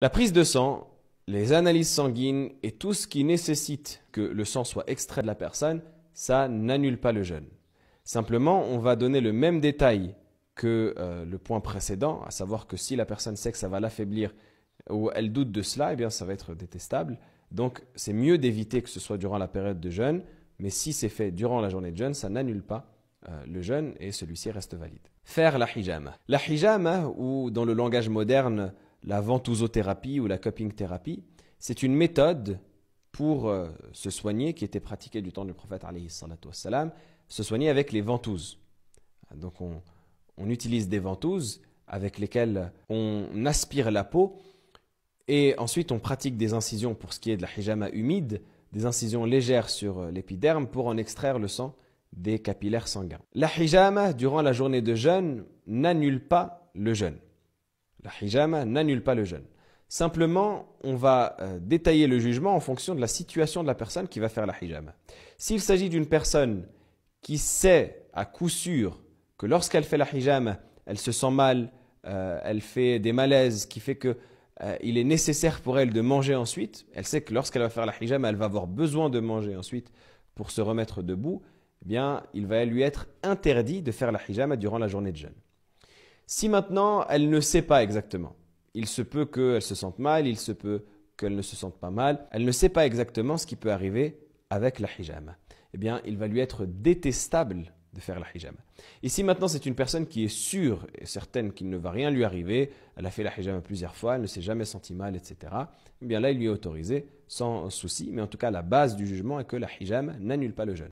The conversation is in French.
La prise de sang, les analyses sanguines et tout ce qui nécessite que le sang soit extrait de la personne, ça n'annule pas le jeûne. Simplement, on va donner le même détail que le point précédent, à savoir que si la personne sait que ça va l'affaiblir ou elle doute de cela, eh bien ça va être détestable. Donc c'est mieux d'éviter que ce soit durant la période de jeûne, mais si c'est fait durant la journée de jeûne, ça n'annule pas le jeûne et celui-ci reste valide. Faire la hijama. La hijama, ou dans le langage moderne, la ventousothérapie ou la cupping thérapie, c'est une méthode pour se soigner qui était pratiquée du temps du prophète alayhi salatu wassalam, se soigner avec les ventouses. Donc on utilise des ventouses avec lesquelles on aspire la peau et ensuite on pratique des incisions pour ce qui est de la hijama humide, des incisions légères sur l'épiderme pour en extraire le sang des capillaires sanguins. La hijama durant la journée de jeûne n'annule pas le jeûne. La hijama n'annule pas le jeûne. Simplement, on va détailler le jugement en fonction de la situation de la personne qui va faire la hijama. S'il s'agit d'une personne qui sait à coup sûr que lorsqu'elle fait la hijama, elle se sent mal, elle fait des malaises, qui fait que il est nécessaire pour elle de manger ensuite, elle sait que lorsqu'elle va faire la hijama, elle va avoir besoin de manger ensuite pour se remettre debout, eh bien, il va lui être interdit de faire la hijama durant la journée de jeûne. Si maintenant, elle ne sait pas exactement, il se peut qu'elle se sente mal, il se peut qu'elle ne se sente pas mal, elle ne sait pas exactement ce qui peut arriver avec la hijama, eh bien, il va lui être détestable de faire la hijama. Et si maintenant c'est une personne qui est sûre et certaine qu'il ne va rien lui arriver, elle a fait la hijama plusieurs fois, elle ne s'est jamais sentie mal, etc., eh bien là, il lui est autorisé sans souci, mais en tout cas, la base du jugement est que la hijama n'annule pas le jeûne.